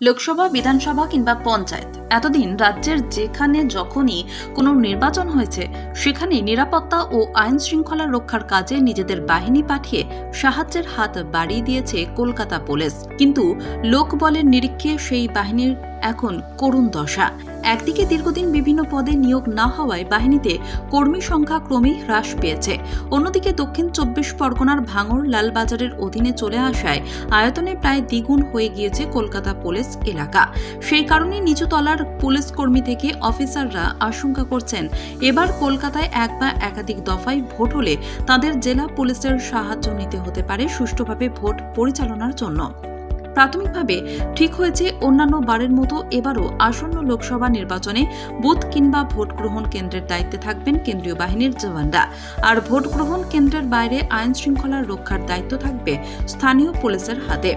লোকসভা, বিধানসভা কিংবা পঞ্চায়েত, এতদিন রাজ্যের যেখানে যখনই কোনো নির্বাচন হয়েছে সেখানে নিরাপত্তা ও আইন শৃঙ্খলা রক্ষার কাজে নিজেদের বাহিনী পাঠিয়ে সাহায্যের হাত বাড়িয়ে দিয়েছে কলকাতা পুলিশ। কিন্তু লোকবলের নিরীক্ষে সেই বাহিনীর এখন করুণ দশা। একদিকে দীর্ঘদিন বিভিন্ন পদে নিয়োগ না হওয়ায় বাহিনীতে কর্মী সংখ্যা ক্রমেই হ্রাস পেয়েছে, অন্যদিকে দক্ষিণ ২৪ পরগনার ভাঙড় লালবাজারের অধীনে চলে আসায় আয়তনে প্রায় দ্বিগুণ হয়ে গিয়েছে কলকাতা পুলিশ এলাকা। সেই কারণে নিচুতলার পুলিশ কর্মী থেকে অফিসাররা আশঙ্কা করছেন এবার কলকাতায় এক বা একাধিক দফায় ভোট হলে তাদের জেলা পুলিশের সাহায্য নিতে হতে পারে সুষ্ঠুভাবে ভোট পরিচালনার জন্য। প্রাথমিকভাবে ঠিক হয়েছে অন্যান্য বারের মতো এবারও আসন্ন লোকসভা নির্বাচনে বুথ কিংবা ভোট গ্রহণ কেন্দ্রের দায়িত্বে থাকবেন কেন্দ্রীয় বাহিনীর জওয়ানরা, আর ভোট গ্রহণ কেন্দ্রের বাইরে আইন শৃঙ্খলা রক্ষার দায়িত্ব থাকবে স্থানীয় পুলিশের হাতে।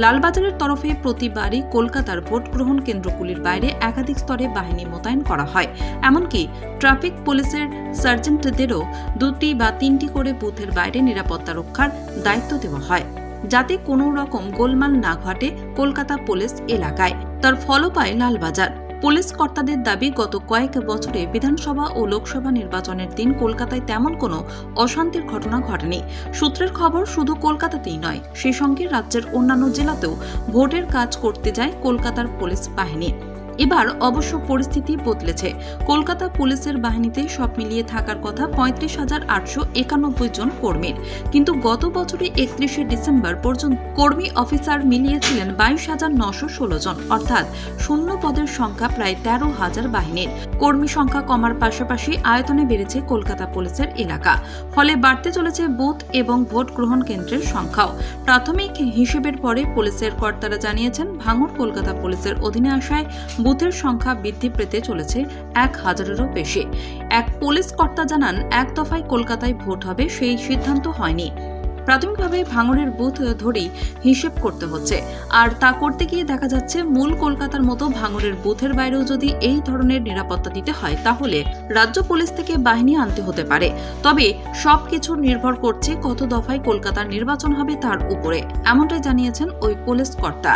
লালবাজারের তরফে প্রতিবারই কলকাতার ভোট গ্রহণ কেন্দ্রগুলির বাইরে একাধিক স্তরে বাহিনী মোতায়েন করা হয়, এমনকি ট্রাফিক পুলিশের সার্জেন্টদেরও 2টি বা 3টি করে বুথের বাইরে নিরাপত্তা রক্ষার দায়িত্ব দেওয়া হয়, যাতে কোনো রকম গোলমাল না ঘটে কলকাতা পুলিশ এলাকায়। তার ফলও পায় লালবাজার। পুলিশ কর্তাদের দাবি, গত কয়েক বছরে বিধানসভা ও লোকসভা নির্বাচনের দিন কলকাতায় তেমন কোনো অশান্তির ঘটনা ঘটেনি। সূত্রের খবর, শুধু কলকাতাতেই নয়, সেই সঙ্গে রাজ্যের অন্যান্য জেলাতেও ভোটের কাজ করতে যায় কলকাতার পুলিশ বাহিনী। এবার অবশ্য পরিস্থিতি বদলেছে। কলকাতা পুলিশের বাহিনীতে সব মিলিয়ে থাকার কথা ৩৫,৮৯১ জন কর্মীর, কিন্তু গত বছরে ৩১শে ডিসেম্বর পর্যন্ত কর্মী অফিসার মিলিয়েছিলেন ২২,৯১৬ জন, অর্থাৎ শূন্য পদের সংখ্যা প্রায় ১৩,০০০ বাহিনীর। কর্মী সংখ্যা কমার পাশাপাশি আয়তনে বেড়েছে কলকাতা পুলিশের এলাকা, ফলে বাড়তে চলেছে বুথ এবং ভোট গ্রহণ কেন্দ্রের সংখ্যাও। প্রাথমিক হিসেবের পরে পুলিশের কর্তারা জানিয়েছেন, ভাঙড় কলকাতা পুলিশের অধীনে আসায় বুথের সংখ্যা বৃদ্ধি পেতে চলেছে ১,০০০-এরও বেশি। এক পুলিশ কর্তা জানান, এক দফায় কলকাতায় ভোট হবে সেই সিদ্ধান্ত হয়নি। প্রাথমিকভাবে ভাঙড়ের বুথ ধরেই হিসেব করতে হচ্ছে, আর তা করতে গিয়ে দেখা যাচ্ছে মূল কলকাতার মতো ভাঙড়ের বুথের বাইরেও যদি এই ধরনের নিরাপত্তা দিতে হয় তাহলে রাজ্য পুলিশ থেকে বাহিনী আনতে হতে পারে। তবে সবকিছু নির্ভর করছে কত দফায় কলকাতার নির্বাচন হবে তার উপরে, এমনটাই জানিয়েছেন ওই পুলিশ কর্তা।